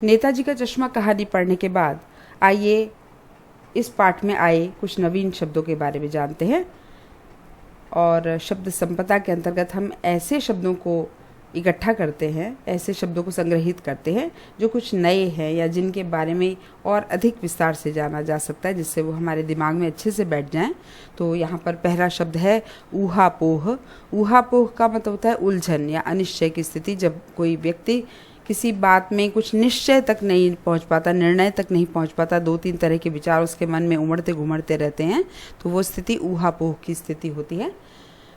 नेताजी का चश्मा कहानी पढ़ने के बाद आइए इस पाठ में आए कुछ नवीन शब्दों के बारे में जानते हैं। और शब्द संपदा के अंतर्गत हम ऐसे शब्दों को इकट्ठा करते हैं, ऐसे शब्दों को संग्रहित करते हैं जो कुछ नए हैं या जिनके बारे में और अधिक विस्तार से जाना जा सकता है, जिससे वो हमारे दिमाग में अच्छे से बैठ जाएं। तो यहाँ पर पहला शब्द है ऊहापोह। ऊहापोह का मतलब होता है उलझन या अनिश्चय की स्थिति। जब कोई व्यक्ति किसी बात में कुछ निश्चय तक नहीं पहुंच पाता, निर्णय तक नहीं पहुंच पाता, दो तीन तरह के विचार उसके मन में उमड़ते घुमड़ते रहते हैं, तो वो स्थिति ऊहापोह की स्थिति होती है।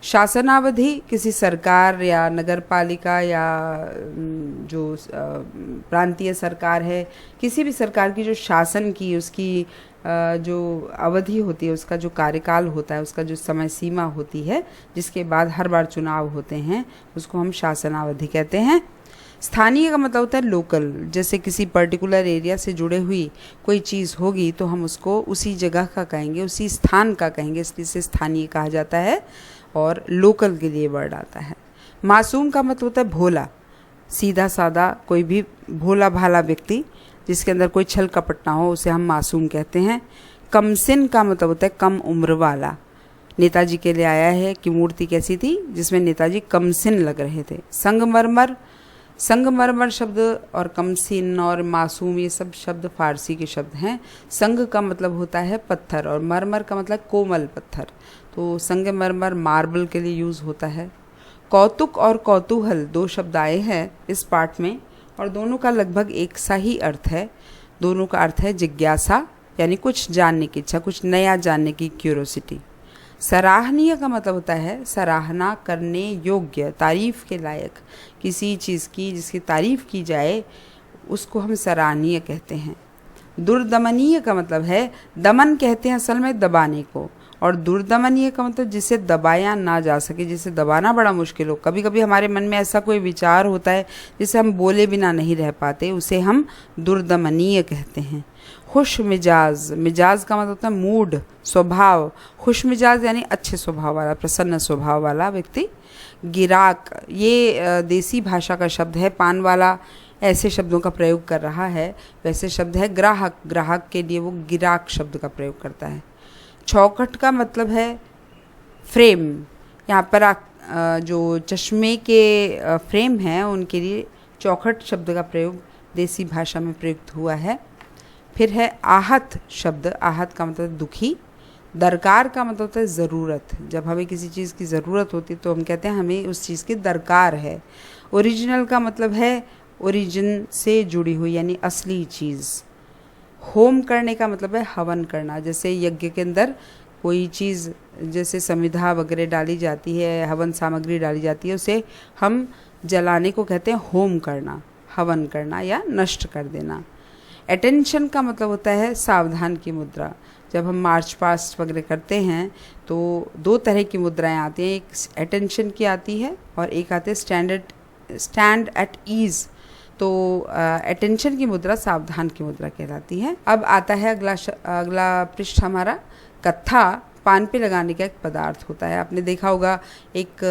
शासनावधि किसी सरकार या नगर पालिका या जो प्रांतीय सरकार है, किसी भी सरकार की जो शासन की उसकी जो अवधि होती है, उसका जो कार्यकाल होता है, उसका जो समय सीमा होती है, जिसके बाद हर बार चुनाव होते हैं, उसको हम शासनावधि कहते हैं। स्थानीय का मतलब होता है लोकल। जैसे किसी पर्टिकुलर एरिया से जुड़े हुई कोई चीज़ होगी तो हम उसको उसी जगह का कहेंगे, उसी स्थान का कहेंगे, इसलिए इसे स्थानीय कहा जाता है। और लोकल के लिए वर्ड आता है। मासूम का मतलब होता है भोला, सीधा सादा, कोई भी भोला भाला व्यक्ति जिसके अंदर कोई छल कपट ना हो, उसे हम मासूम कहते हैं। कमसिन का मतलब होता है कम उम्र वाला। नेताजी के लिए आया है कि मूर्ति कैसी थी, जिसमें नेताजी कमसिन लग रहे थे। संगमरमर, संगमरमर शब्द और कमसिन और मासूम, ये सब शब्द फारसी के शब्द हैं। संग का मतलब होता है पत्थर और मरमर का मतलब कोमल पत्थर, तो संगमरमर मार्बल के लिए यूज़ होता है। कौतुक और कौतूहल दो शब्द आए हैं इस पाठ में और दोनों का लगभग एक सा ही अर्थ है। दोनों का अर्थ है जिज्ञासा, यानी कुछ जानने की इच्छा, कुछ नया जानने की क्यूरोसिटी। सराहनीय का मतलब होता है सराहना करने योग्य, तारीफ के लायक। किसी चीज़ की जिसकी तारीफ की जाए उसको हम सराहनीय कहते हैं। दुर्दमनीय का मतलब है, दमन कहते हैं असल में दबाने को, और दुर्दमनीय का मतलब जिसे दबाया ना जा सके, जिसे दबाना बड़ा मुश्किल हो। कभी कभी हमारे मन में ऐसा कोई विचार होता है जिसे हम बोले बिना नहीं रह पाते, उसे हम दुर्दमनीय कहते हैं। खुश मिजाज, मिजाज का मतलब होता है मूड, स्वभाव। खुश मिजाज यानी अच्छे स्वभाव वाला, प्रसन्न स्वभाव वाला व्यक्ति। गिराक, ये देसी भाषा का शब्द है। पान वाला ऐसे शब्दों का प्रयोग कर रहा है, वैसे शब्द है ग्राहक। ग्राहक के लिए वो गिराक शब्द का प्रयोग करता है। चौखट का मतलब है फ्रेम। यहाँ पर जो चश्मे के फ्रेम हैं उनके लिए चौखट शब्द का प्रयोग देसी भाषा में प्रयुक्त हुआ है। फिर है आहत शब्द। आहत का मतलब दुखी। दरकार का मतलब होता है ज़रूरत। जब हमें किसी चीज़ की ज़रूरत होती है तो हम कहते हैं हमें उस चीज़ की दरकार है। ओरिजिनल का मतलब है ओरिजिन से जुड़ी हुई, यानी असली चीज़। होम करने का मतलब है हवन करना। जैसे यज्ञ के अंदर कोई चीज़ जैसे समिधा वगैरह डाली जाती है, हवन सामग्री डाली जाती है, उसे हम जलाने को कहते हैं होम करना, हवन करना या नष्ट कर देना। अटेंशन का मतलब होता है सावधान की मुद्रा। जब हम मार्च पास्ट वगैरह करते हैं तो दो तरह की मुद्राएं आती हैं, एक अटेंशन की आती है और एक आती है स्टैंड एट ईज़। तो अटेंशन की मुद्रा सावधान की मुद्रा कहलाती है। अब आता है अगला पृष्ठ हमारा। कत्था पान पे लगाने का एक पदार्थ होता है। आपने देखा होगा एक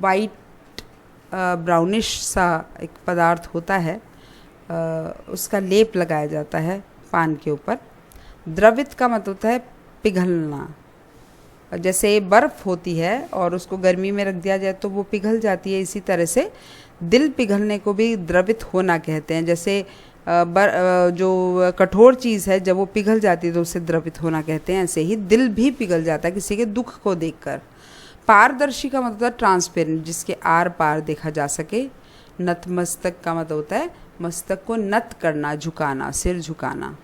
वाइट ब्राउनिश सा एक पदार्थ होता है, उसका लेप लगाया जाता है पान के ऊपर। द्रवित का मतलब होता है पिघलना। जैसे बर्फ़ होती है और उसको गर्मी में रख दिया जाए तो वो पिघल जाती है, इसी तरह से दिल पिघलने को भी द्रवित होना कहते हैं। जैसे जो कठोर चीज़ है जब वो पिघल जाती है तो उसे द्रवित होना कहते हैं। ऐसे ही दिल भी पिघल जाता है किसी के दुख को देखकर। पारदर्शी का मतलब ट्रांसपेरेंट, जिसके आर पार देखा जा सके। नतमस्तक का मतलब होता है मस्तक को नत करना, झुकाना, सिर झुकाना।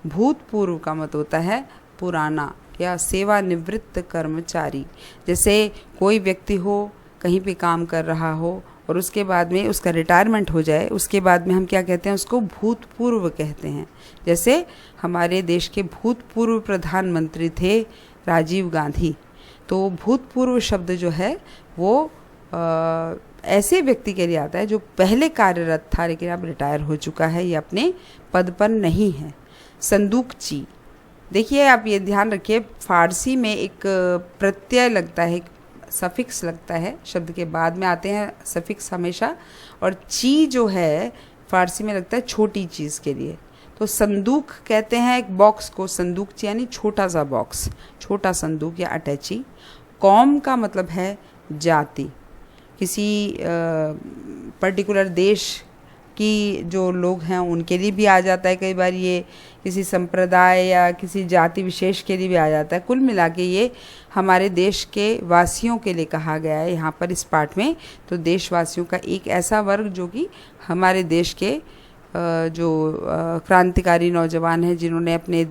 भूतपूर्व का मतलब होता है पुराना या सेवानिवृत्त कर्मचारी। जैसे कोई व्यक्ति हो, कहीं पे काम कर रहा हो और उसके बाद में उसका रिटायरमेंट हो जाए, उसके बाद में हम क्या कहते हैं, उसको भूतपूर्व कहते हैं। जैसे हमारे देश के भूतपूर्व प्रधानमंत्री थे राजीव गांधी, तो भूतपूर्व शब्द जो है वो ऐसे व्यक्ति के लिए आता है जो पहले कार्यरत था लेकिन अब रिटायर हो चुका है या अपने पद पर नहीं है। संदूकची, देखिए आप ये ध्यान रखिए, फारसी में एक प्रत्यय लगता है, सफिक्स लगता है, शब्द के बाद में आते हैं सफिक्स हमेशा। और ची जो है फारसी में लगता है छोटी चीज़ के लिए। तो संदूक कहते हैं एक बॉक्स को, संदूक यानी छोटा सा बॉक्स, छोटा संदूक या अटैची। कौम का मतलब है जाति, किसी पर्टिकुलर देश की जो लोग हैं उनके लिए भी आ जाता है, कई बार ये किसी संप्रदाय या किसी जाति विशेष के लिए भी आ जाता है। कुल मिला के ये हमारे देश के वासियों के लिए कहा गया है यहाँ पर इस पाठ में। तो देशवासियों का एक ऐसा वर्ग जो कि हमारे देश के जो क्रांतिकारी नौजवान हैं जिन्होंने अपने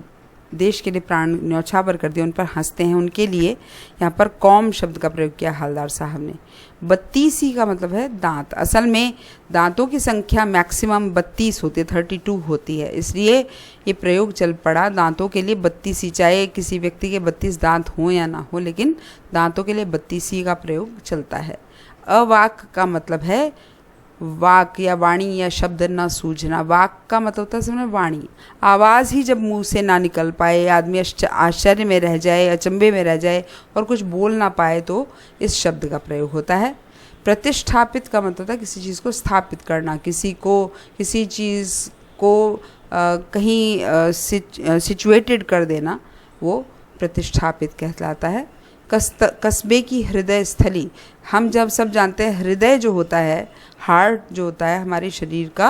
देश के लिए प्राण न्यौछावर कर दिया, उन पर हंसते हैं, उनके लिए यहाँ पर कौम शब्द का प्रयोग किया हवलदार साहब ने। 32 का मतलब है दांत। असल में दांतों की संख्या मैक्सिमम 32 होती है, 32 होती है, इसलिए ये प्रयोग चल पड़ा दांतों के लिए 32, चाहे किसी व्यक्ति के 32 दांत हों या ना हो, लेकिन दांतों के लिए 32 का प्रयोग चलता है। अवाक का मतलब है वाक या वाणी या शब्द न सूझना। वाक का मतलब होता है समझ वाणी, आवाज़ ही जब मुंह से ना निकल पाए, आदमी आश्चर्य में रह जाए, अचंभे में रह जाए और कुछ बोल ना पाए, तो इस शब्द का प्रयोग होता है। प्रतिष्ठापित का मतलब होता है किसी चीज़ को स्थापित करना, किसी चीज़ को कहीं सिचुएटेड कर देना, वो प्रतिष्ठापित कहलाता है। कस्बे की हृदय स्थली, हम जब सब जानते हैं हृदय जो होता है, हार्ट जो होता है हमारे शरीर का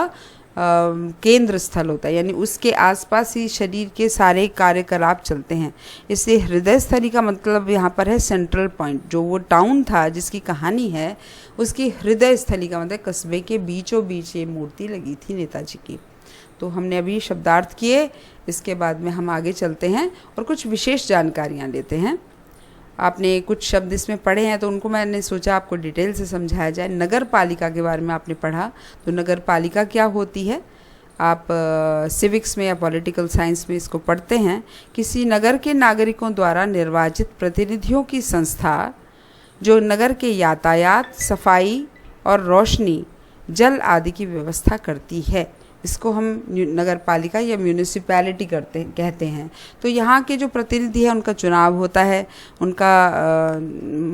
केंद्र स्थल होता है, यानी उसके आसपास ही शरीर के सारे कार्यकलाप चलते हैं। इसलिए हृदय स्थली का मतलब यहाँ पर है सेंट्रल पॉइंट। जो वो टाउन था जिसकी कहानी है, उसकी हृदय स्थली का मतलब कस्बे के बीचों बीच ये मूर्ति लगी थी नेताजी की। तो हमने अभी शब्दार्थ किए, इसके बाद में हम आगे चलते हैं और कुछ विशेष जानकारियाँ लेते हैं। आपने कुछ शब्द इसमें पढ़े हैं तो उनको मैंने सोचा आपको डिटेल से समझाया जाए। नगर पालिका के बारे में आपने पढ़ा, तो नगर पालिका क्या होती है, आप सिविक्स में या पॉलिटिकल साइंस में इसको पढ़ते हैं। किसी नगर के नागरिकों द्वारा निर्वाचित प्रतिनिधियों की संस्था जो नगर के यातायात, सफाई और रोशनी, जल आदि की व्यवस्था करती है, इसको हम नगर पालिका या म्यूनिसिपैलिटी कहते हैं। तो यहाँ के जो प्रतिनिधि हैं उनका चुनाव होता है, उनका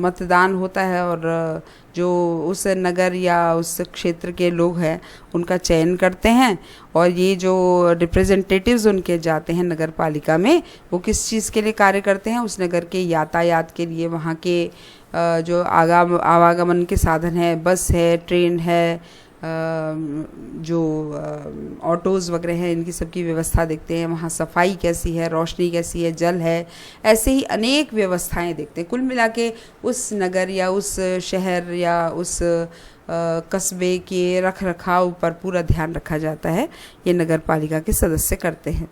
मतदान होता है, और जो उस नगर या उस क्षेत्र के लोग हैं उनका चयन करते हैं। और ये जो रिप्रेजेंटेटिव्स उनके जाते हैं नगर पालिका में, वो किस चीज़ के लिए कार्य करते हैं, उस नगर के यातायात के लिए। वहाँ के जो आवागमन के साधन है, बस है, ट्रेन है, जो ऑटोज़ वगैरह हैं, इनकी सबकी व्यवस्था देखते हैं। वहाँ सफाई कैसी है, रोशनी कैसी है, जल है, ऐसे ही अनेक व्यवस्थाएं देखते हैं। कुल मिला के उस नगर या उस शहर या उस कस्बे के रख रखाव पर पूरा ध्यान रखा जाता है, ये नगर पालिका के सदस्य करते हैं।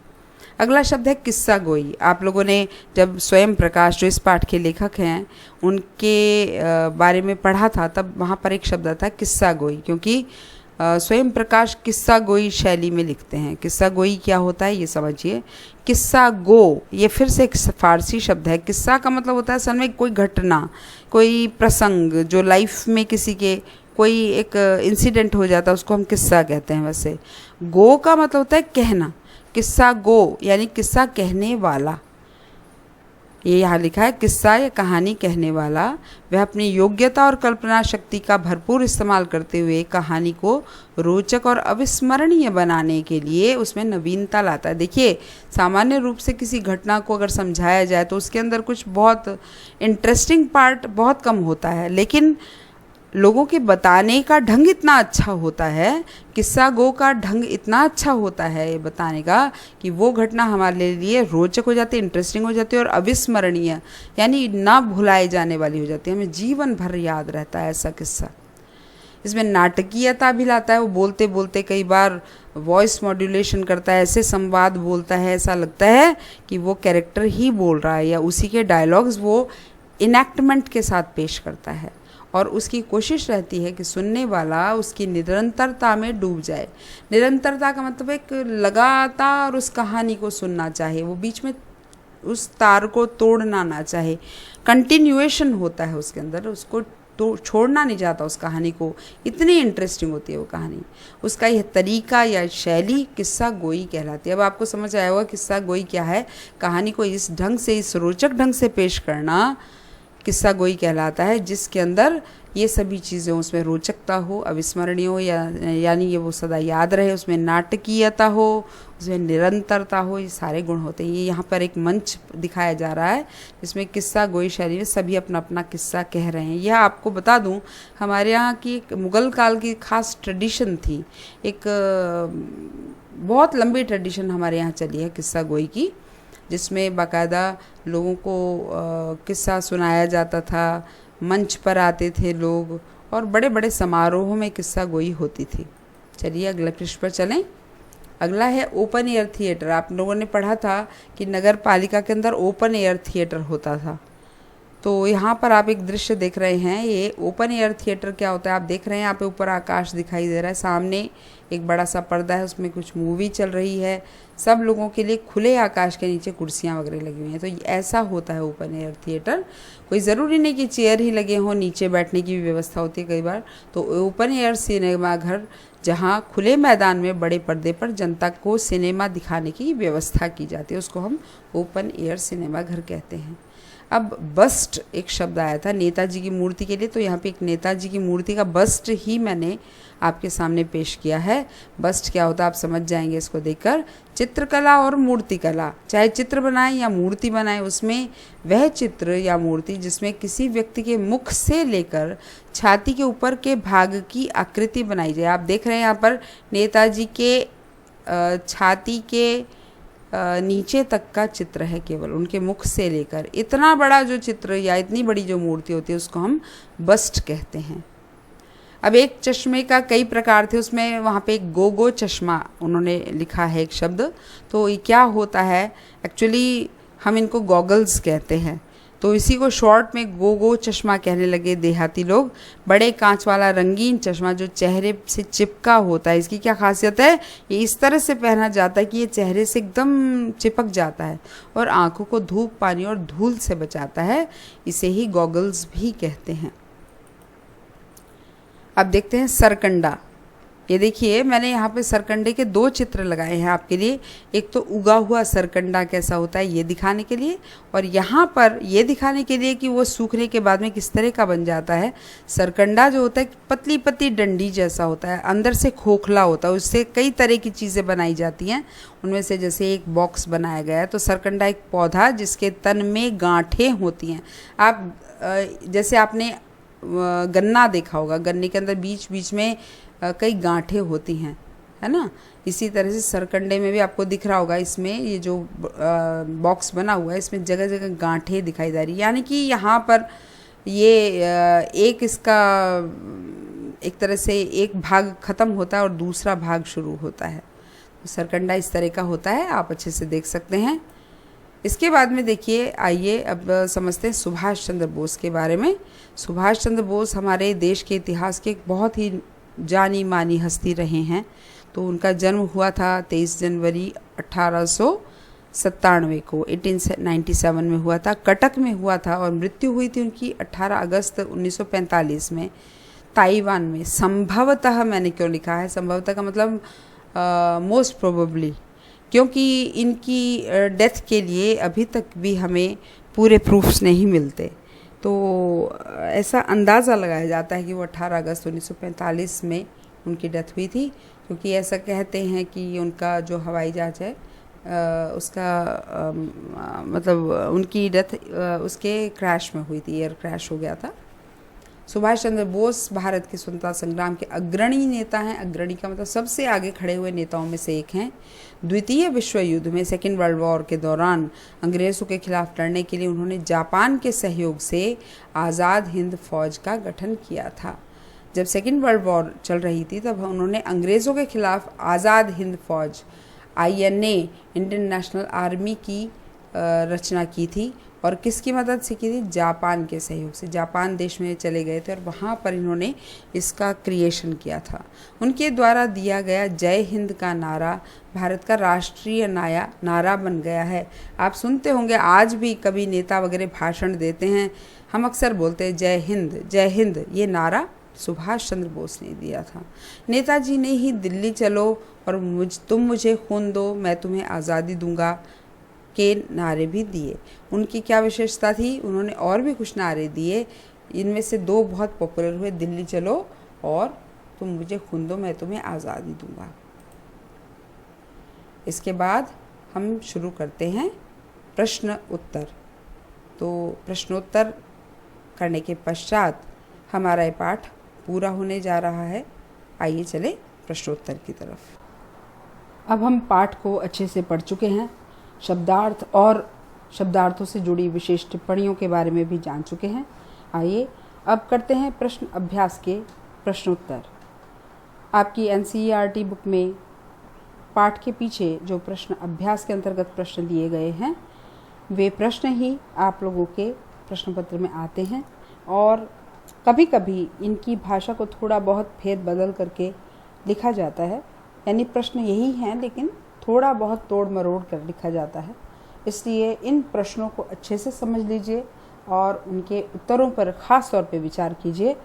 अगला शब्द है किस्सा गोई। आप लोगों ने जब स्वयं प्रकाश जो इस पाठ के लेखक हैं उनके बारे में पढ़ा था, तब वहाँ पर एक शब्द आता किस्सा गोई, क्योंकि स्वयं प्रकाश किस्सा गोई शैली में लिखते हैं। किस्सा गोई क्या होता है ये समझिए। किस्सा गो, ये फिर से एक फारसी शब्द है। किस्सा का मतलब होता है असल में कोई घटना, कोई प्रसंग जो लाइफ में किसी के कोई एक इंसिडेंट हो जाता है, उसको हम किस्सा कहते हैं। वैसे गो का मतलब होता है कहना। किस्सा गो यानी किस्सा कहने वाला। ये यहाँ लिखा है किस्सा या कहानी कहने वाला वह अपनी योग्यता और कल्पना शक्ति का भरपूर इस्तेमाल करते हुए कहानी को रोचक और अविस्मरणीय बनाने के लिए उसमें नवीनता लाता है। देखिए, सामान्य रूप से किसी घटना को अगर समझाया जाए तो उसके अंदर कुछ बहुत इंटरेस्टिंग पार्ट बहुत कम होता है, लेकिन लोगों के बताने का ढंग इतना अच्छा होता है, किस्सा गो का ढंग इतना अच्छा होता है ये बताने का कि वो घटना हमारे लिए रोचक हो जाती है, इंटरेस्टिंग हो जाती है और अविस्मरणीय यानी ना भुलाए जाने वाली हो जाती है। हमें जीवन भर याद रहता है ऐसा किस्सा। इसमें नाटकीयता भी लाता है। वो बोलते बोलते कई बार वॉइस मॉड्यूलेशन करता है, ऐसे संवाद बोलता है, ऐसा लगता है कि वो कैरेक्टर ही बोल रहा है या उसी के डायलॉग्स वो इनैक्टमेंट के साथ पेश करता है। और उसकी कोशिश रहती है कि सुनने वाला उसकी निरंतरता में डूब जाए। निरंतरता का मतलब एक लगातार उस कहानी को सुनना चाहे, वो बीच में उस तार को तोड़ना ना चाहे। कंटिन्यूएशन होता है उसके अंदर, उसको तो छोड़ना नहीं जाता उस कहानी को, इतनी इंटरेस्टिंग होती है वो कहानी। उसका यह तरीका या शैली किस्सा गोई कहलाती है। अब आपको समझ आया होगा किस्सा गोई क्या है। कहानी को इस ढंग से, इस रोचक ढंग से पेश करना किस्सा गोई कहलाता है, जिसके अंदर ये सभी चीज़ें उसमें रोचकता हो, अविस्मरणीय हो, यानी ये वो सदा याद रहे, उसमें नाटकीयता हो, उसमें निरंतरता हो, ये सारे गुण होते हैं। ये यहाँ पर एक मंच दिखाया जा रहा है जिसमें किस्सा गोई शैली में सभी अपना अपना किस्सा कह रहे हैं। यह आपको बता दूँ, हमारे यहाँ की एक मुग़ल काल की खास ट्रेडिशन थी, एक बहुत लंबी ट्रेडिशन हमारे यहाँ चली है किस्सा गोई की, जिसमें बाकायदा लोगों को किस्सा सुनाया जाता था, मंच पर आते थे लोग और बड़े बड़े समारोहों में किस्सा गोई होती थी। चलिए अगले पृष्ठ पर चलें। अगला है ओपन एयर थिएटर। आप लोगों ने पढ़ा था कि नगर पालिका के अंदर ओपन एयर थिएटर होता था। तो यहाँ पर आप एक दृश्य देख रहे हैं। ये ओपन एयर थिएटर क्या होता है आप देख रहे हैं। यहाँ पे ऊपर आकाश दिखाई दे रहा है, सामने एक बड़ा सा पर्दा है, उसमें कुछ मूवी चल रही है। सब लोगों के लिए खुले आकाश के नीचे कुर्सियाँ वगैरह लगी हुई हैं। तो ऐसा होता है ओपन एयर थिएटर। कोई ज़रूरी नहीं कि चेयर ही लगे हों, नीचे बैठने की भी व्यवस्था होती है कई बार। तो ओपन एयर सिनेमा घर, जहाँ खुले मैदान में बड़े पर्दे पर जनता को सिनेमा दिखाने की व्यवस्था की जाती है, उसको हम ओपन एयर सिनेमा घर कहते हैं। अब बस्ट एक शब्द आया था नेताजी की मूर्ति के लिए, तो यहाँ पे एक नेताजी की मूर्ति का बस्ट ही मैंने आपके सामने पेश किया है। बस्ट क्या होता है आप समझ जाएंगे इसको देखकर। चित्रकला और मूर्तिकला, चाहे चित्र बनाएं या मूर्ति बनाएं, उसमें वह चित्र या मूर्ति जिसमें किसी व्यक्ति के मुख से लेकर छाती के ऊपर के भाग की आकृति बनाई जाए। आप देख रहे हैं यहाँ पर नेताजी के छाती के नीचे तक का चित्र है, केवल उनके मुख से लेकर। इतना बड़ा जो चित्र या इतनी बड़ी जो मूर्ति होती है उसको हम बस्ट कहते हैं। अब एक चश्मे का कई प्रकार थे, उसमें वहाँ पे एक गोगो चश्मा उन्होंने लिखा है एक शब्द। तो ये क्या होता है, एक्चुअली हम इनको गॉगल्स कहते हैं। तो इसी को शॉर्ट में गोगो चश्मा कहने लगे देहाती लोग। बड़े कांच वाला रंगीन चश्मा जो चेहरे से चिपका होता है। इसकी क्या खासियत है, ये इस तरह से पहना जाता है कि ये चेहरे से एकदम चिपक जाता है और आंखों को धूप, पानी और धूल से बचाता है। इसे ही गॉगल्स भी कहते हैं। अब देखते हैं सरकंडा। ये देखिए मैंने यहाँ पे सरकंडे के दो चित्र लगाए हैं आपके लिए। एक तो उगा हुआ सरकंडा कैसा होता है ये दिखाने के लिए, और यहाँ पर ये दिखाने के लिए कि वो सूखने के बाद में किस तरह का बन जाता है। सरकंडा जो होता है पतली पतली डंडी जैसा होता है, अंदर से खोखला होता है, उससे कई तरह की चीज़ें बनाई जाती हैं। उनमें से जैसे एक बॉक्स बनाया गया है। तो सरकंडा एक पौधा जिसके तन में गांठें होती हैं। आप जैसे आपने गन्ना देखा होगा, गन्ने के अंदर बीच बीच में कई गांठें होती हैं, है ना। इसी तरह से सरकंडे में भी आपको दिख रहा होगा, इसमें ये जो बॉक्स बना हुआ है इसमें जगह जगह गांठें दिखाई जा रही है। यानी कि यहाँ पर ये एक इसका एक तरह से एक भाग ख़त्म होता है और दूसरा भाग शुरू होता है। तो सरकंडा इस तरह का होता है, आप अच्छे से देख सकते हैं। इसके बाद में देखिए, आइए अब समझते हैं सुभाष चंद्र बोस के बारे में। सुभाष चंद्र बोस हमारे देश के इतिहास के एक बहुत ही जानी मानी हस्ती रहे हैं। तो उनका जन्म हुआ था 23 जनवरी 1897 को, 1897 में हुआ था, कटक में हुआ था। और मृत्यु हुई थी उनकी 18 अगस्त 1945 में ताइवान में। संभवतः मैंने क्यों लिखा है संभवतः का मतलब मोस्ट प्रोबेबली, क्योंकि इनकी डेथ के लिए अभी तक भी हमें पूरे प्रूफ्स नहीं मिलते। तो ऐसा अंदाज़ा लगाया जाता है कि वो 18 अगस्त 1945 में उनकी डेथ हुई थी, क्योंकि ऐसा कहते हैं कि उनका जो हवाई जहाज़ है उसका मतलब उनकी डेथ उसके क्रैश में हुई थी, एयर क्रैश हो गया था। सुभाष चंद्र बोस भारत के स्वतंत्रता संग्राम के अग्रणी नेता हैं। अग्रणी का मतलब सबसे आगे खड़े हुए नेताओं में से एक हैं। द्वितीय विश्व युद्ध में, सेकेंड वर्ल्ड वॉर के दौरान अंग्रेज़ों के खिलाफ लड़ने के लिए उन्होंने जापान के सहयोग से आज़ाद हिंद फौज का गठन किया था। जब सेकेंड वर्ल्ड वॉर चल रही थी तब उन्होंने अंग्रेज़ों के खिलाफ आज़ाद हिंद फौज INA, इंडियन नेशनल आर्मी की रचना की थी। और किसकी मदद से की थी, जापान के सहयोग से। जापान देश में चले गए थे और वहाँ पर इन्होंने इसका क्रिएशन किया था। उनके द्वारा दिया गया जय हिंद का नारा भारत का राष्ट्रीय नारा बन गया है। आप सुनते होंगे आज भी कभी नेता वगैरह भाषण देते हैं, हम अक्सर बोलते हैं जय हिंद जय हिंद। ये नारा सुभाष चंद्र बोस ने दिया था। नेताजी ने ही दिल्ली चलो और तुम मुझे खून दो मैं तुम्हें आज़ादी दूंगा के नारे भी दिए। उनकी क्या विशेषता थी? उन्होंने और भी कुछ नारे दिए, इनमें से दो बहुत पॉपुलर हुए, दिल्ली चलो और तुम मुझे खून दो मैं तुम्हें आज़ादी दूंगा। इसके बाद हम शुरू करते हैं प्रश्न उत्तर। तो प्रश्नोत्तर करने के पश्चात हमारा ये पाठ पूरा होने जा रहा है। आइए चले प्रश्नोत्तर की तरफ। अब हम पाठ को अच्छे से पढ़ चुके हैं, शब्दार्थ और शब्दार्थों से जुड़ी विशेष टिप्पणियों के बारे में भी जान चुके हैं। आइए अब करते हैं प्रश्न अभ्यास के प्रश्नोत्तर। आपकी एनसीईआरटी बुक में पाठ के पीछे जो प्रश्न अभ्यास के अंतर्गत प्रश्न दिए गए हैं, वे प्रश्न ही आप लोगों के प्रश्न पत्र में आते हैं और कभी कभी इनकी भाषा को थोड़ा बहुत फेर बदल करके लिखा जाता है। यानी प्रश्न यही हैं लेकिन थोड़ा बहुत तोड़ मरोड़ कर लिखा जाता है। इसलिए इन प्रश्नों को अच्छे से समझ लीजिए और उनके उत्तरों पर ख़ास तौर पे विचार कीजिए।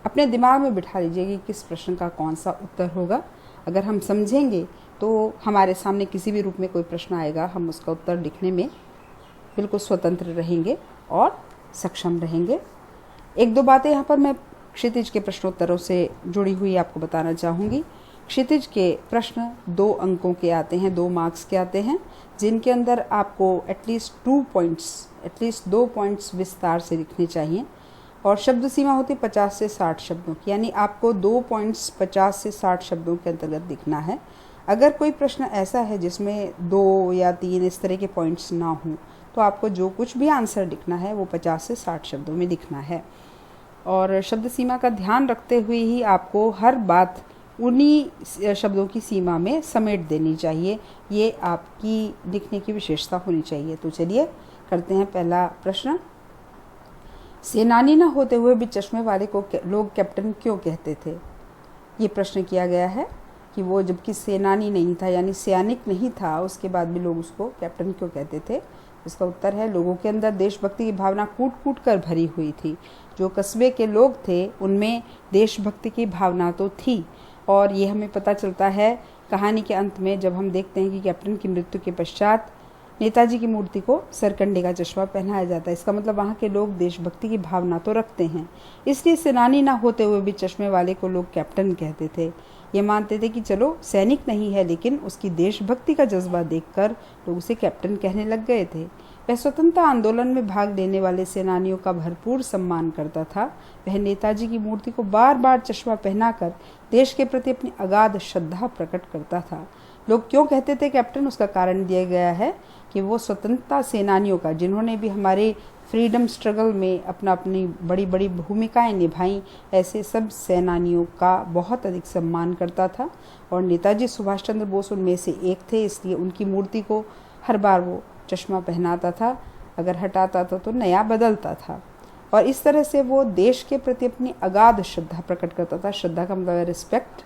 अपने दिमाग में बिठा लीजिए कि किस प्रश्न का कौन सा उत्तर होगा। अगर हम समझेंगे तो हमारे सामने किसी भी रूप में कोई प्रश्न आएगा, हम उसका उत्तर लिखने में बिल्कुल स्वतंत्र रहेंगे और सक्षम रहेंगे। एक दो बातें यहाँ पर मैं क्षितिज के प्रश्नोत्तरों से जुड़ी हुई आपको बताना चाहूँगी। क्षितिज के प्रश्न 2 अंकों के आते हैं, 2 मार्क्स के आते हैं, जिनके अंदर आपको एटलीस्ट 2 पॉइंट्स विस्तार से लिखने चाहिए और शब्द सीमा होती 50 से 60 शब्दों की। यानी आपको 2 पॉइंट्स 50 से 60 शब्दों के अंतर्गत लिखना है। अगर कोई प्रश्न ऐसा है जिसमें 2 या 3 इस तरह के पॉइंट्स ना हों तो आपको जो कुछ भी आंसर लिखना है वो 50 से 60 शब्दों में लिखना है। और शब्द सीमा का ध्यान रखते हुए ही आपको हर बात उन्हीं शब्दों की सीमा में समेट देनी चाहिए। ये आपकी लिखने की विशेषता होनी चाहिए। तो चलिए करते हैं पहला प्रश्न। सेनानी न होते हुए भी चश्मे वाले को लोग कैप्टन क्यों कहते थे? ये प्रश्न किया गया है कि वो जबकि सेनानी नहीं था यानी सैनिक नहीं था, उसके बाद भी लोग उसको कैप्टन क्यों कहते थे? इसका उत्तर है लोगों के अंदर देशभक्ति की भावना कूट कूट कर भरी हुई थी। जो कस्बे के लोग थे उनमें देशभक्ति की भावना तो थी और ये हमें पता चलता है कहानी के अंत में जब हम देखते हैं कि कैप्टन की मृत्यु के पश्चात नेताजी की मूर्ति को सरकंडे का चश्मा पहनाया जाता है। इसका मतलब वहाँ के लोग देशभक्ति की भावना तो रखते हैं, इसलिए सेनानी ना होते हुए भी चश्मे वाले को लोग कैप्टन कहते थे। ये मानते थे कि चलो सैनिक नहीं है लेकिन उसकी देशभक्ति का जज्बा देखकर लोग उसे कैप्टन कहने लग गए थे। वह स्वतंत्रता आंदोलन में भाग लेने वाले सेनानियों का भरपूर सम्मान करता था। वह नेताजी की मूर्ति को बार बार चश्मा पहनाकर देश के प्रति अपनी अगाध श्रद्धा प्रकट करता था। लोग क्यों कहते थे कैप्टन, उसका कारण दिया गया है कि वो स्वतंत्रता सेनानियों का, जिन्होंने भी हमारे फ्रीडम स्ट्रगल में अपनी बड़ी बड़ी भूमिकाएं निभाई, ऐसे सब सेनानियों का बहुत अधिक सम्मान करता था और नेताजी सुभाष चंद्र बोस उनमें से एक थे। इसलिए उनकी मूर्ति को हर बार वो चश्मा पहनाता था, अगर हटाता था तो नया बदलता था और इस तरह से वो देश के प्रति अपनी अगाध श्रद्धा प्रकट करता था। श्रद्धा का मतलब है रिस्पेक्ट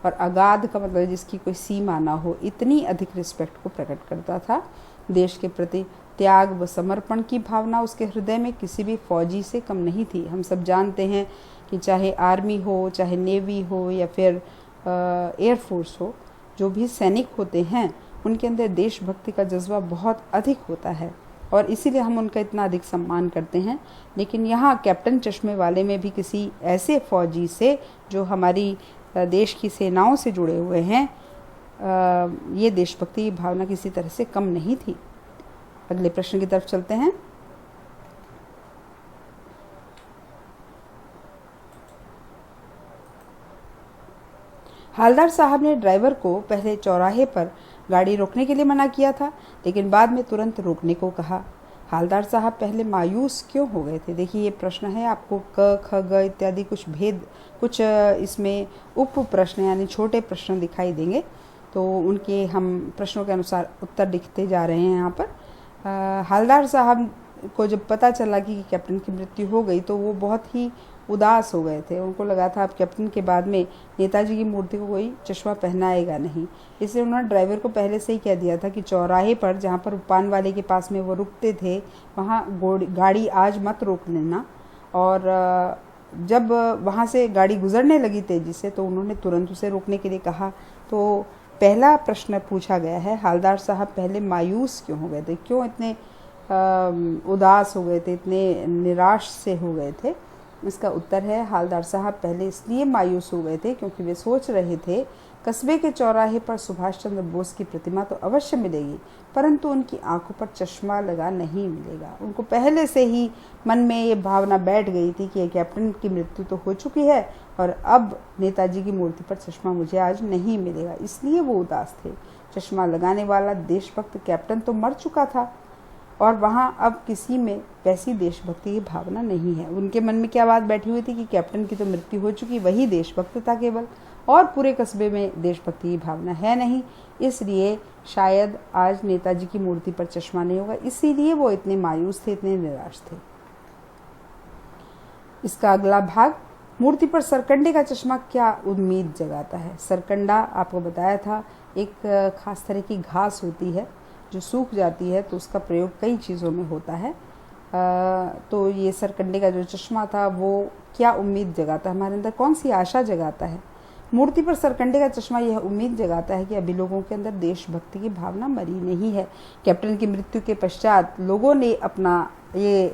और अगाध का मतलब जिसकी कोई सीमा ना हो, इतनी अधिक रिस्पेक्ट को प्रकट करता था। देश के प्रति त्याग व समर्पण की भावना उसके हृदय में किसी भी फौजी से कम नहीं थी। हम सब जानते हैं कि चाहे आर्मी हो, चाहे नेवी हो या फिर एयरफोर्स हो, जो भी सैनिक होते हैं उनके अंदर देशभक्ति का जज्बा बहुत अधिक होता है और इसीलिए हम उनका इतना अधिक सम्मान करते हैं। लेकिन यहाँ कैप्टन चश्मे वाले में भी किसी ऐसे फौजी से जो हमारी देश की सेनाओं से जुड़े हुए हैं, ये देशभक्ति की भावना किसी तरह से कम नहीं थी। अगले प्रश्न की तरफ चलते हैं। हालदार साहब ने ड्राइवर को पहले चौराहे पर गाड़ी रोकने के लिए मना किया था लेकिन बाद में तुरंत रोकने को कहा। हालदार साहब पहले मायूस क्यों हो गए थे? देखिए ये प्रश्न है, आपको क ख ग इत्यादि कुछ इसमें उप प्रश्न यानी छोटे प्रश्न दिखाई देंगे, तो उनके हम प्रश्नों के अनुसार उत्तर लिखते जा रहे हैं। यहाँ पर हालदार साहब को जब पता चला कि कैप्टन की मृत्यु हो गई तो वो बहुत ही उदास हो गए थे। उनको लगा था अब कैप्टन के बाद में नेताजी की मूर्ति को कोई चश्मा पहनाएगा नहीं, इसलिए उन्होंने ड्राइवर को पहले से ही कह दिया था कि चौराहे पर जहाँ पर पान वाले के पास में वो रुकते थे वहाँ गाड़ी आज मत रोक लेना। और जब वहाँ से गाड़ी गुजरने लगी तेजी से तो उन्होंने तुरंत उसे रोकने के लिए कहा। तो पहला प्रश्न पूछा गया है, हालदार साहब पहले मायूस क्यों हो गए थे, क्यों इतने उदास हो गए थे, इतने निराश से हो गए थे। इसका उत्तर है, हालदार साहब पहले इसलिए मायूस हो गए थे क्योंकि वे सोच रहे थे कस्बे के चौराहे पर सुभाष चंद्र बोस की प्रतिमा तो अवश्य मिलेगी, परंतु उनकी आंखों पर चश्मा लगा नहीं मिलेगा। उनको पहले से ही मन में ये भावना बैठ गई थी कि कैप्टन की मृत्यु तो हो चुकी है और अब नेताजी की मूर्ति पर चश्मा मुझे आज नहीं मिलेगा, इसलिए वो उदास थे। चश्मा लगाने वाला देशभक्त कैप्टन तो मर चुका था और वहाँ अब किसी में वैसी देशभक्ति की भावना नहीं है। उनके मन में क्या बात बैठी हुई थी कि कैप्टन की तो मृत्यु हो चुकी, वही देशभक्त था केवल, और पूरे कस्बे में देशभक्ति की भावना है नहीं, इसलिए शायद आज नेताजी की मूर्ति पर चश्मा नहीं होगा, इसीलिए वो इतने मायूस थे, इतने निराश थे। इसका अगला भाग, मूर्ति पर सरकंडे का चश्मा क्या उम्मीद जगाता है। सरकंडा आपको बताया था एक खास तरह की घास होती है जो सूख जाती है, तो उसका प्रयोग कई चीज़ों में होता है। तो ये सरकंडे का जो चश्मा था वो क्या उम्मीद जगाता है, हमारे अंदर कौन सी आशा जगाता है। मूर्ति पर सरकंडे का चश्मा यह उम्मीद जगाता है कि अभी लोगों के अंदर देशभक्ति की भावना मरी नहीं है। कैप्टन की मृत्यु के पश्चात लोगों ने अपना ये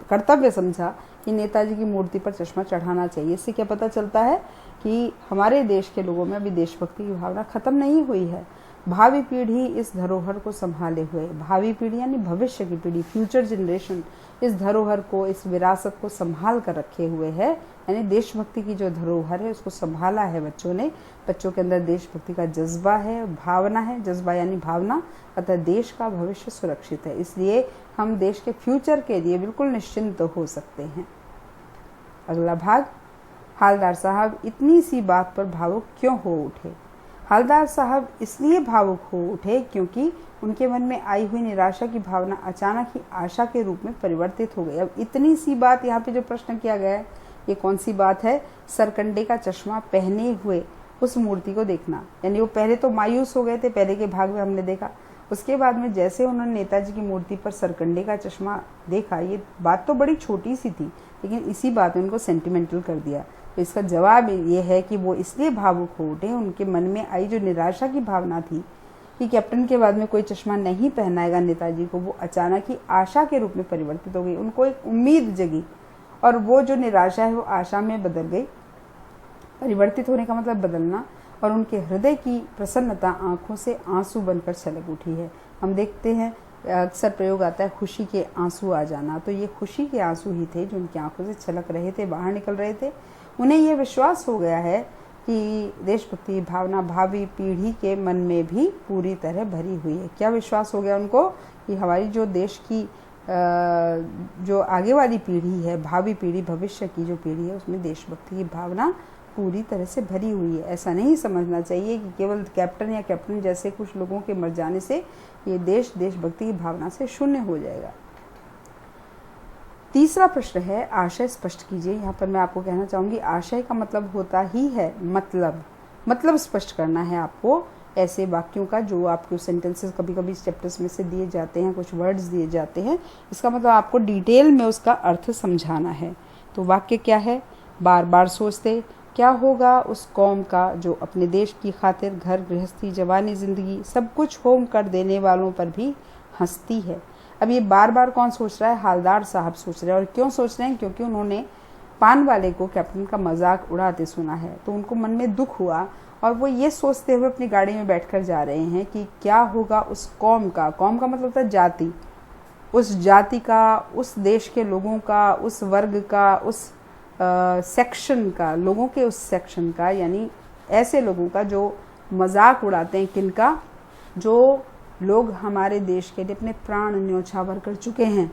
कर्तव्य समझा कि नेताजी की मूर्ति पर चश्मा चढ़ाना चाहिए। इससे क्या पता चलता है कि हमारे देश के लोगों में अभी देशभक्ति की भावना खत्म नहीं हुई है। भावी पीढ़ी इस धरोहर को संभाले हुए, भावी पीढ़ी यानी भविष्य की पीढ़ी, फ्यूचर जनरेशन इस धरोहर को, इस विरासत को संभाल कर रखे हुए है, यानी देशभक्ति की जो धरोहर है उसको संभाला है बच्चों ने। बच्चों के अंदर देशभक्ति का जज्बा है, भावना है, जज्बा यानी भावना, अतः देश का भविष्य सुरक्षित है, इसलिए हम देश के फ्यूचर के लिए बिल्कुल निश्चिंत हो सकते हैं। अगला भाग, हालदार साहब इतनी सी बात पर भावुक क्यों हो उठे। हालदार साहब इसलिए भावुक हो उठे क्योंकि उनके मन में आई हुई निराशा की भावना अचानक ही आशा के रूप में परिवर्तित हो गई। अब इतनी सी बात, यहाँ पे जो प्रश्न किया गया है ये कौन सी बात है, सरकंडे का चश्मा पहने हुए उस मूर्ति को देखना। यानी वो पहले तो मायूस हो गए थे, पहले के भाग में हमने देखा, उसके बाद में जैसे उन्होंने नेताजी की मूर्ति पर सरकंडे का चश्मा देखा, ये बात तो बड़ी छोटी सी थी लेकिन इसी बात ने उनको सेंटिमेंटल कर दिया। तो इसका जवाब ये है कि वो इसलिए भावुक हो उठे, उनके मन में आई जो निराशा की भावना थी कि कैप्टन के बाद में कोई चश्मा नहीं पहनाएगा नेताजी को, वो अचानक ही आशा के रूप में परिवर्तित हो गई। उनको एक उम्मीद जगी और वो जो निराशा है वो आशा में बदल गई। परिवर्तित होने का मतलब बदलना, और उनके हृदय की प्रसन्नता आंखों से आंसू बनकर छलक उठी है। हम देखते हैं अक्सर प्रयोग आता है खुशी के आंसू आ जाना, तो ये खुशी के आंसू ही थे जो उनकी आंखों से छलक रहे थे, बाहर निकल रहे थे। उन्हें यह विश्वास हो गया है कि देशभक्ति भावना भावी पीढ़ी के मन में भी पूरी तरह भरी हुई है। क्या विश्वास हो गया उनको कि हमारी जो देश की जो आगे वाली पीढ़ी है, भावी पीढ़ी, भविष्य की जो पीढ़ी है, उसमें देशभक्ति की भावना पूरी तरह से भरी हुई है। ऐसा नहीं समझना चाहिए कि केवल कैप्टन या कैप्टन जैसे कुछ लोगों के मर जाने से ये देश देशभक्ति की भावना से शून्य हो जाएगा। तीसरा प्रश्न है, आशय स्पष्ट कीजिए। यहाँ पर मैं आपको कहना चाहूँगी आशय का मतलब होता ही है मतलब स्पष्ट करना है आपको ऐसे वाक्यों का जो आपको सेंटेंसेस कभी कभी चैप्टर्स में से दिए जाते हैं, कुछ वर्ड्स दिए जाते हैं, इसका मतलब आपको डिटेल में उसका अर्थ समझाना है। तो वाक्य क्या है, बार बार सोचते क्या होगा उस कौम का जो अपने देश की खातिर घर गृहस्थी जवानी जिंदगी सब कुछ होम कर देने वालों पर भी हंसती है। अब ये बार बार कौन सोच रहा है, हालदार साहब सोच रहे हैं। और क्यों सोच रहे हैं, क्योंकि उन्होंने पान वाले को कैप्टन का मजाक उड़ाते सुना है, तो उनको मन में दुख हुआ और वो ये सोचते हुए अपनी गाड़ी में बैठकर जा रहे हैं कि क्या होगा उस कौम का मतलब था जाति, उस जाति का, उस देश के लोगों का, उस वर्ग का, उस सेक्शन का, लोगों के उस सेक्शन का, यानी ऐसे लोगों का जो मजाक उड़ाते हैं, किनका, जो लोग हमारे देश के लिए अपने प्राण न्योछावर कर चुके हैं।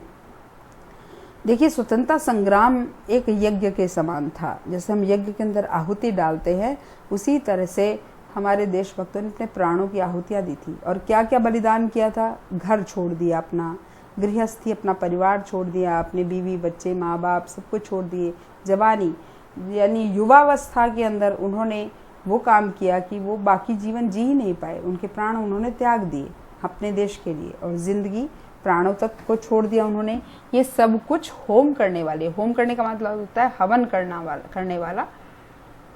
देखिए, स्वतंत्रता संग्राम एक यज्ञ के समान था। जैसे हम यज्ञ के अंदर आहुति डालते हैं, उसी तरह से हमारे देशभक्तों ने अपने प्राणों की आहुतियाँ दी थी। और क्या क्या बलिदान किया था, घर छोड़ दिया अपना, गृहस्थी अपना परिवार छोड़ दिया, अपने बीवी बच्चे माँ बाप सब कुछ छोड़ दिए, जवानी यानी युवावस्था के अंदर उन्होंने वो काम किया कि वो बाकी जीवन जी ही नहीं पाए, उनके प्राण उन्होंने त्याग दिए अपने देश के लिए, और जिंदगी प्राणों तक को छोड़ दिया उन्होंने। ये सब कुछ होम करने वाले, होम करने का मतलब होता है हवन करने वाला,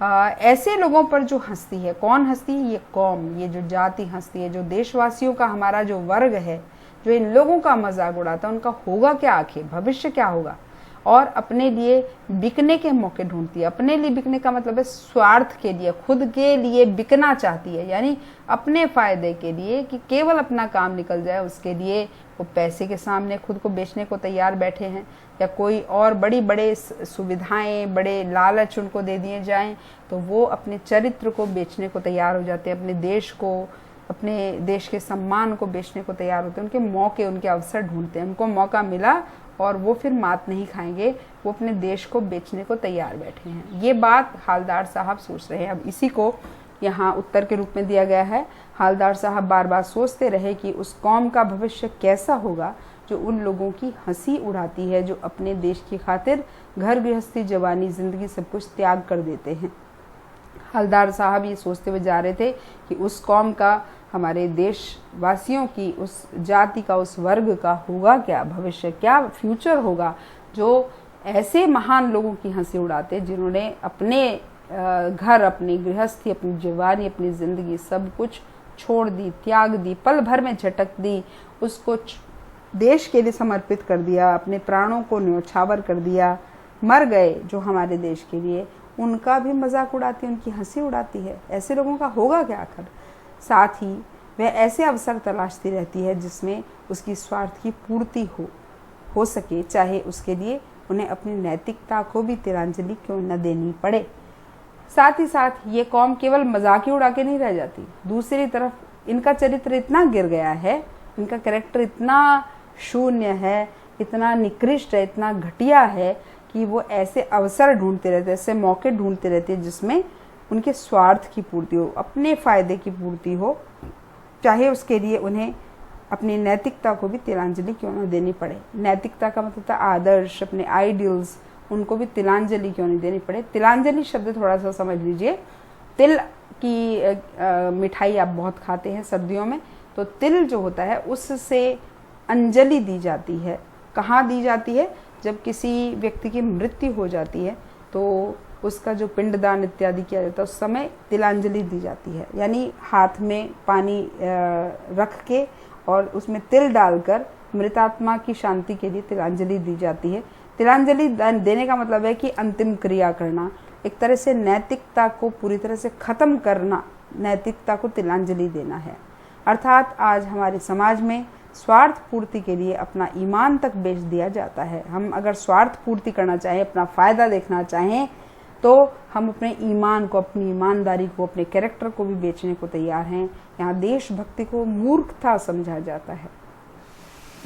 ऐसे लोगों पर जो हंसती है। कौन हंसती है? ये कौम, ये जो जाति हंसती है, जो देशवासियों का, हमारा जो वर्ग है, जो इन लोगों का मजाक उड़ाता है, उनका होगा क्या आखिर, भविष्य क्या होगा। और अपने लिए बिकने के मौके ढूंढती है। अपने लिए बिकने का मतलब है स्वार्थ के लिए, खुद के लिए बिकना चाहती है, यानी अपने फायदे के लिए, कि केवल अपना काम निकल जाए, उसके लिए वो पैसे के सामने खुद को बेचने को तैयार बैठे हैं, या कोई और बड़े सुविधाएं, बड़े लालच उनको दे दिए जाएं तो वो अपने चरित्र को बेचने को तैयार हो जाते हैं, अपने देश को, अपने देश के सम्मान को बेचने को तैयार होते हैं। उनके मौके, उनके अवसर ढूंढते हैं। उनको मौका मिला और वो फिर मात नहीं खाएंगे, वो अपने देश को बेचने को तैयार बैठे हैं। ये बात हालदार साहब सोच रहे हैं। अब इसी को यहाँ उत्तर के रूप में दिया गया है। हालदार साहब बार बार सोचते रहे कि उस कौम का भविष्य कैसा होगा जो उन लोगों की हंसी उड़ाती है, जो अपने देश की खातिर घर गृहस्थी, जवानी, जिंदगी सब कुछ त्याग कर देते हैं। हालदार साहब ये सोचते हुए जा रहे थे कि उस कौम का, हमारे देशवासियों की, उस जाति का, उस वर्ग का होगा क्या भविष्य, क्या फ्यूचर होगा, जो ऐसे महान लोगों की हंसी उड़ाते, जिन्होंने अपने घर, अपनी गृहस्थी, अपनी जवानी, अपनी जिंदगी सब कुछ छोड़ दी, त्याग दी, पल भर में झटक दी, उसको देश के लिए समर्पित कर दिया, अपने प्राणों को न्यौछावर कर दिया, मर गए जो हमारे देश के लिए। उनका भी मजाक उड़ाती है, उनकी हंसी उड़ाती है। ऐसे लोगों का होगा क्या आखिर। साथ ही वह ऐसे अवसर तलाशती रहती है जिसमें उसकी स्वार्थ की पूर्ति हो सके, चाहे उसके लिए उन्हें अपनी नैतिकता को भी तिलांजलि क्यों न देनी पड़े। साथ ही साथ ये कौम केवल मजाक ही उड़ा के नहीं रह जाती। दूसरी तरफ इनका चरित्र इतना गिर गया है, इनका कैरेक्टर इतना शून्य है, इतना निकृष्ट है, इतना घटिया है कि वो ऐसे अवसर ढूंढते रहते, ऐसे मौके ढूंढते रहते हैं जिसमें उनके स्वार्थ की पूर्ति हो, अपने फायदे की पूर्ति हो, चाहे उसके लिए उन्हें अपनी नैतिकता को भी तिलांजलि क्यों न देनी पड़े। नैतिकता का मतलब था आदर्श, अपने आइडियल्स, उनको भी तिलांजलि क्यों नहीं देनी पड़े। तिलांजलि शब्द थोड़ा सा समझ लीजिए। तिल की मिठाई आप बहुत खाते हैं सर्दियों में, तो तिल जो होता है उससे अंजलि दी जाती है। कहाँ दी जाती है? जब किसी व्यक्ति की मृत्यु हो जाती है तो उसका जो पिंडदान इत्यादि किया जाता है उस समय तिलांजलि दी जाती है, यानी हाथ में पानी रख के और उसमें तिल डालकर मृतात्मा की शांति के लिए तिलांजलि दी जाती है। तिलांजलि देने का मतलब है कि अंतिम क्रिया करना, एक तरह से नैतिकता को पूरी तरह से खत्म करना, नैतिकता को तिलांजलि देना है। अर्थात आज हमारे समाज में स्वार्थ पूर्ति के लिए अपना ईमान तक बेच दिया जाता है। हम अगर स्वार्थ पूर्ति करना चाहें, अपना फायदा देखना चाहें, तो हम अपने ईमान को, अपनी ईमानदारी को, अपने कैरेक्टर को भी बेचने को तैयार हैं। यहाँ देशभक्ति को मूर्खता समझा जाता है।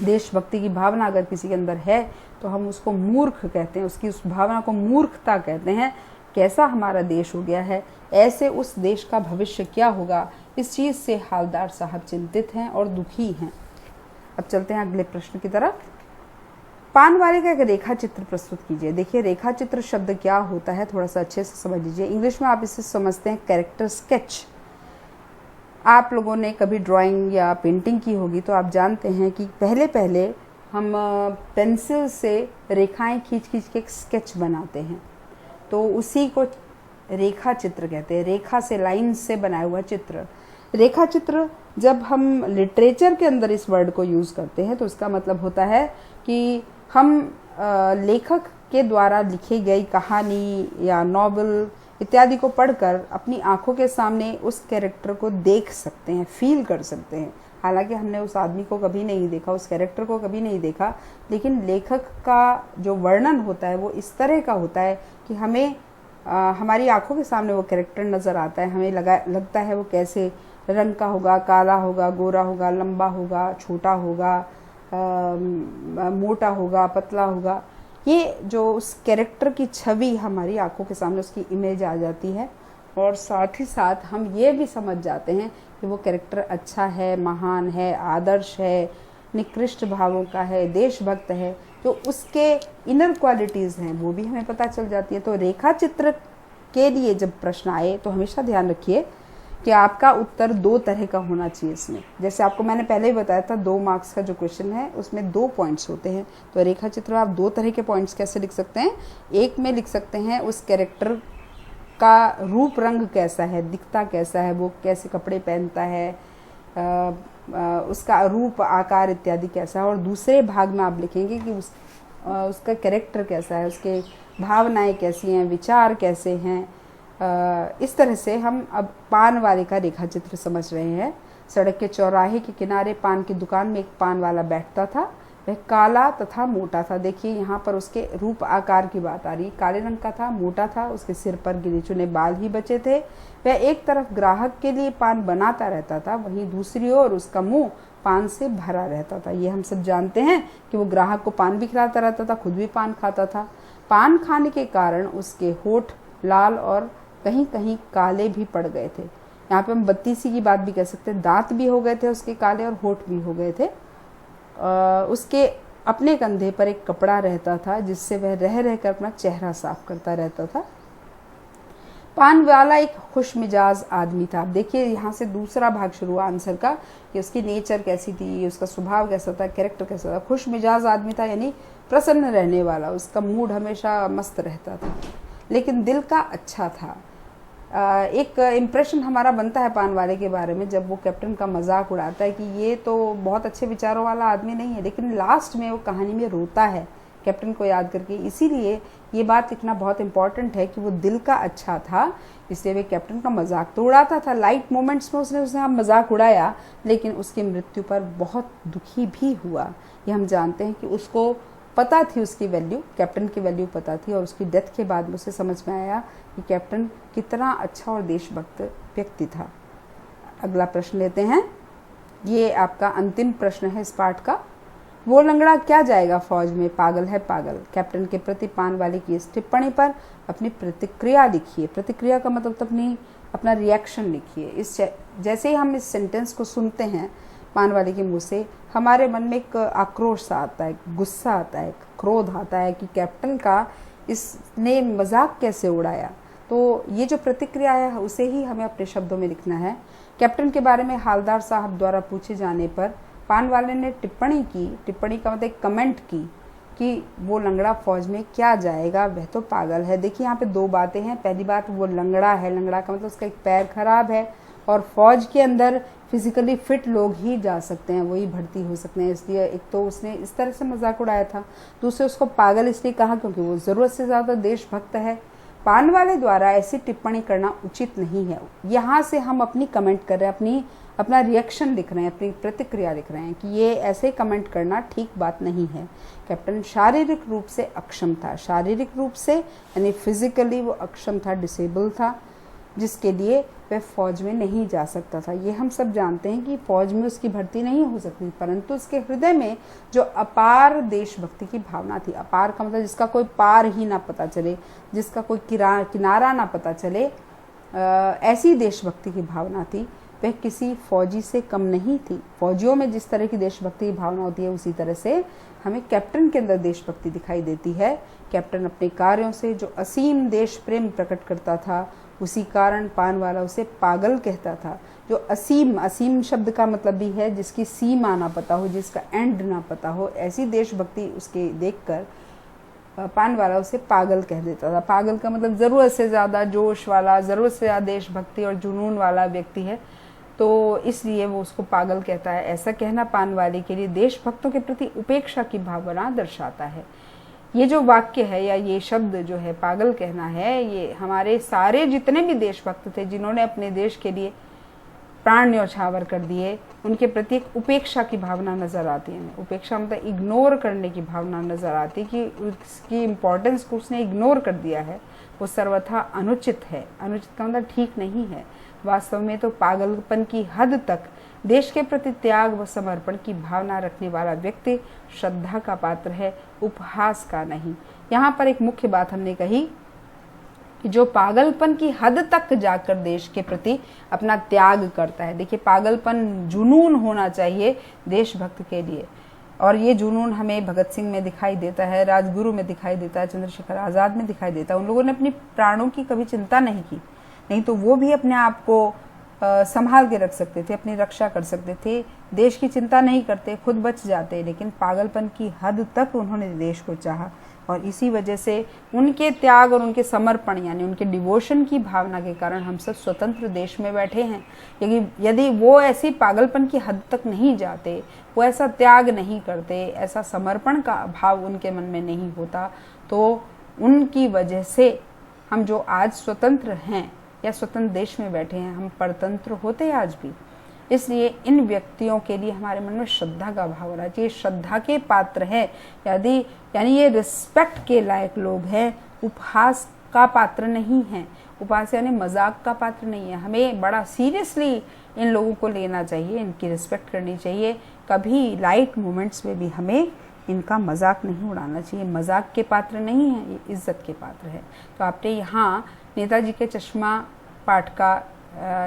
देशभक्ति की भावना अगर किसी के अंदर है तो हम उसको मूर्ख कहते हैं, उसकी उस भावना को मूर्खता कहते हैं। कैसा हमारा देश हो गया है, ऐसे उस देश का भविष्य क्या होगा, इस चीज़ से हालदार साहब चिंतित हैं और दुखी हैं। अब चलते हैं अगले प्रश्न की तरफ। पानवारी का एक रेखा चित्र प्रस्तुत कीजिए। देखिए रेखा चित्र शब्द क्या होता है, थोड़ा सा अच्छे से समझ लीजिए। इंग्लिश में आप इसे समझते हैं कैरेक्टर स्केच। आप लोगों ने कभी ड्राइंग या पेंटिंग की होगी तो आप जानते हैं कि पहले पहले हम पेंसिल से रेखाएं खींच खींच के एक स्केच बनाते हैं, तो उसी को रेखा चित्र कहते हैं। रेखा से, लाइन से बनाया हुआ चित्र। रेखा चित्र जब हम लिटरेचर के अंदर इस वर्ड को यूज़ करते हैं तो उसका मतलब होता है कि हम लेखक के द्वारा लिखी गई कहानी या नॉवल इत्यादि को पढ़कर अपनी आंखों के सामने उस कैरेक्टर को देख सकते हैं, फील कर सकते हैं। हालांकि हमने उस आदमी को कभी नहीं देखा, उस कैरेक्टर को कभी नहीं देखा, लेकिन लेखक का जो वर्णन होता है वो इस तरह का होता है कि हमें हमारी आंखों के सामने वो कैरेक्टर नज़र आता है। हमें लगता है वो कैसे रंग का होगा, काला होगा, गोरा होगा, लंबा होगा, छोटा होगा, मोटा होगा, पतला होगा। ये जो उस कैरेक्टर की छवि हमारी आंखों के सामने, उसकी इमेज आ जाती है, और साथ ही साथ हम ये भी समझ जाते हैं कि वो कैरेक्टर अच्छा है, महान है, आदर्श है, निकृष्ट भावों का है, देशभक्त है। तो उसके इनर क्वालिटीज़ हैं वो भी हमें पता चल जाती है। तो रेखा चित्र के लिए जब प्रश्न आए तो हमेशा ध्यान रखिए कि आपका उत्तर 2 तरह का होना चाहिए इसमें। जैसे आपको मैंने पहले ही बताया था 2 मार्क्स का जो क्वेश्चन है उसमें 2 पॉइंट्स होते हैं। तो रेखा चित्र आप 2 तरह के पॉइंट्स कैसे लिख सकते हैं। एक में लिख सकते हैं उस कैरेक्टर का रूप रंग कैसा है, दिखता कैसा है, वो कैसे कपड़े पहनता है, उसका रूप आकार इत्यादि कैसा है। और दूसरे भाग में आप लिखेंगे कि उसका कैरेक्टर कैसा है, उसके भावनाएं कैसी हैं, विचार कैसे हैं। इस तरह से हम अब पान वाले का रेखा चित्र समझ रहे हैं। सड़क के चौराहे के किनारे पान की दुकान में एक पान वाला बैठता था। वह काला तथा मोटा था। देखिए यहाँ पर उसके रूप आकार की बात आ रही है। काले रंग का था, मोटा था, उसके सिर पर गिने चुने बाल ही बचे थे। वह एक तरफ ग्राहक के लिए पान बनाता रहता था, वहीं दूसरी ओर उसका मुंह पान से भरा रहता था। ये हम सब जानते हैं कि वो ग्राहक को पान भी खिलाता रहता था, खुद भी पान खाता था। पान खाने के कारण उसके होठ लाल और कहीं कहीं काले भी पड़ गए थे। यहाँ पे हम बत्तीसी की बात भी कह सकते हैं। दांत भी हो गए थे उसके काले और होठ भी हो गए थे। उसके अपने कंधे पर एक कपड़ा रहता था जिससे वह रह रहकर अपना चेहरा साफ करता रहता था। पान वाला एक खुश मिजाज आदमी था। देखिए यहाँ से दूसरा भाग शुरू हुआ आंसर का कि उसकी नेचर कैसी थी, उसका स्वभाव कैसा था, कैरेक्टर कैसा था। खुश मिजाज आदमी था यानी प्रसन्न रहने वाला, उसका मूड हमेशा मस्त रहता था, लेकिन दिल का अच्छा था। एक इम्प्रेशन हमारा बनता है पान वाले के बारे में जब वो कैप्टन का मजाक उड़ाता है कि ये तो बहुत अच्छे विचारों वाला आदमी नहीं है, लेकिन लास्ट में वो कहानी में रोता है कैप्टन को याद करके। इसीलिए ये बात लिखना बहुत इंपॉर्टेंट है कि वो दिल का अच्छा था, इसलिए वे कैप्टन का मजाक तो उड़ाता था। लाइट मोमेंट्स में उसने मजाक उड़ाया, लेकिन उसकी मृत्यु पर बहुत दुखी भी हुआ। ये हम जानते हैं कि उसको पता थी उसकी वैल्यू, कैप्टन की वैल्यू पता थी, और उसकी डेथ के बाद उसे समझ में आया कि कैप्टन कितना अच्छा और देशभक्त व्यक्ति था। अगला प्रश्न लेते हैं। ये आपका अंतिम प्रश्न है इस पाठ का। वो लंगड़ा क्या जाएगा फौज में, पागल है पागल। कैप्टन के प्रति पान वाले की इस टिप्पणी पर अपनी प्रतिक्रिया लिखिए। प्रतिक्रिया का मतलब अपना रिएक्शन लिखिए। जैसे ही हम इस सेंटेंस को सुनते हैं पान वाले के मुंह से, हमारे मन में एक आक्रोश सा आता है, गुस्सा आता है, क्रोध आता है कि कैप्टन का इसने मजाक कैसे उड़ाया। तो ये जो प्रतिक्रिया है उसे ही हमें अपने शब्दों में लिखना है। कैप्टन के बारे में हालदार साहब द्वारा पूछे जाने पर पान वाले ने टिप्पणी की, टिप्पणी का मतलब कमेंट की कि वो लंगड़ा फौज में क्या जाएगा, वह तो पागल है। देखिए यहाँ पे दो बातें हैं। पहली बात, वो लंगड़ा है, लंगड़ा का मतलब उसका एक पैर खराब है, और फौज के अंदर फिजिकली फिट लोग ही जा सकते हैं, वही भर्ती हो सकते हैं। इसलिए एक तो उसने इस तरह से मजाक उड़ाया था, दूसरे उसको पागल इसलिए कहा क्योंकि वो ज़रूरत से ज़्यादा देशभक्त है। पान वाले द्वारा ऐसी टिप्पणी करना उचित नहीं है। यहाँ से हम अपनी कमेंट कर रहे हैं, अपना रिएक्शन लिख रहे हैं, अपनी प्रतिक्रिया लिख रहे हैं कि ये ऐसे कमेंट करना ठीक बात नहीं है। कैप्टन शारीरिक रूप से अक्षम था, शारीरिक रूप से यानी फिजिकली वो अक्षम था, डिसेबल था, जिसके लिए वह फौज में नहीं जा सकता था। ये हम सब जानते हैं कि फौज में उसकी भर्ती नहीं हो सकती, परंतु उसके हृदय में जो अपार देशभक्ति की भावना थी, अपार का मतलब जिसका कोई पार ही ना पता चले, जिसका कोई किनारा ना पता चले, ऐसी देशभक्ति की भावना थी। वह किसी फौजी से कम नहीं थी। फौजियों में जिस तरह की देशभक्ति की भावना होती है, उसी तरह से हमें कैप्टन के अंदर देशभक्ति दिखाई देती है। कैप्टन अपने कार्यों से जो असीम देश प्रेम प्रकट करता था, उसी कारण पान वाला उसे पागल कहता था। जो असीम, असीम शब्द का मतलब भी है जिसकी सीमा ना पता हो, जिसका एंड ना पता हो, ऐसी देशभक्ति उसके देखकर पान वाला उसे पागल कह देता था। पागल का मतलब ज़रूरत से ज़्यादा जोश वाला, ज़रूरत से ज़्यादा देशभक्ति और जुनून वाला व्यक्ति है, तो इसलिए वो उसको पागल कहता है। ऐसा कहना पान वाले के लिए देशभक्तों के प्रति उपेक्षा की भावना दर्शाता है। ये जो वाक्य है या ये शब्द जो है पागल कहना है, ये हमारे सारे जितने भी देशभक्त थे जिन्होंने अपने देश के लिए प्राण न्यौछावर कर दिए, उनके प्रति एक उपेक्षा की भावना नजर आती है। उपेक्षा मतलब इग्नोर करने की भावना नजर आती है कि उसकी इम्पोर्टेंस को उसने इग्नोर कर दिया है, वो सर्वथा अनुचित है। अनुचित का मतलब ठीक नहीं है। वास्तव में तो पागलपन की हद तक देश के प्रति त्याग व समर्पण की भावना रखने वाला व्यक्ति श्रद्धा का पात्र है, उपहास का नहीं। यहाँ पर एक मुख्य बात हमने कही कि जो पागलपन की हद तक जाकर देश के प्रति अपना त्याग करता है। देखिए पागलपन जुनून होना चाहिए देशभक्त के लिए, और ये जुनून हमें भगत सिंह में दिखाई देता है, राजगुरु में दिखाई देता है, चंद्रशेखर आज़ाद में दिखाई देता है। उन लोगों ने अपनी प्राणों की कभी चिंता नहीं की, नहीं तो वो भी अपने आप को संभाल के रख सकते थे, अपनी रक्षा कर सकते थे, देश की चिंता नहीं करते, खुद बच जाते, लेकिन पागलपन की हद तक उन्होंने देश को चाहा। और इसी वजह से उनके त्याग और उनके समर्पण यानी उनके डिवोशन की भावना के कारण हम सब स्वतंत्र देश में बैठे हैं। यदि वो ऐसी पागलपन की हद तक नहीं जाते, वो ऐसा त्याग नहीं करते, ऐसा समर्पण का भाव उनके मन में नहीं होता, तो उनकी वजह से हम जो आज स्वतंत्र हैं या स्वतंत्र देश में बैठे हैं, हम परतंत्र होते आज भी। इसलिए इन व्यक्तियों के लिए हमारे मन में श्रद्धा का भाव होना चाहिए। श्रद्धा के पात्र है यानी ये रिस्पेक्ट के लायक लोग हैं, उपहास का पात्र नहीं है। उपहास यानी मजाक का पात्र नहीं है। हमें बड़ा सीरियसली इन लोगों को लेना चाहिए, इनकी रिस्पेक्ट करनी चाहिए। कभी लाइट मोमेंट्स में भी हमें इनका मजाक नहीं उड़ाना चाहिए। मजाक के पात्र नहीं है, ये इज्जत के पात्र है। तो आपने यहाँ नेताजी के चश्मा पाठ का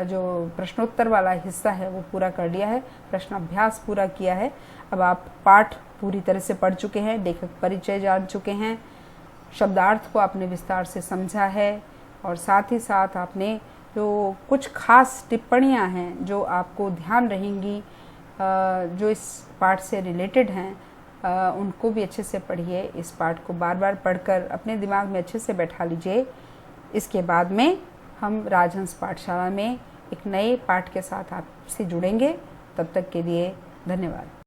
जो प्रश्नोत्तर वाला हिस्सा है वो पूरा कर लिया है, प्रश्न अभ्यास पूरा किया है। अब आप पाठ पूरी तरह से पढ़ चुके हैं, लेखक परिचय जान चुके हैं, शब्दार्थ को आपने विस्तार से समझा है और साथ ही साथ आपने जो कुछ खास टिप्पणियां हैं जो आपको ध्यान रहेंगी, जो इस पाठ से रिलेटेड हैं, उनको भी अच्छे से पढ़िए। इस पाठ को बार बार पढ़कर अपने दिमाग में अच्छे से बैठा लीजिए। इसके बाद में हम राजहंस पाठशाला में एक नए पाठ के साथ आपसे जुड़ेंगे। तब तक के लिए धन्यवाद।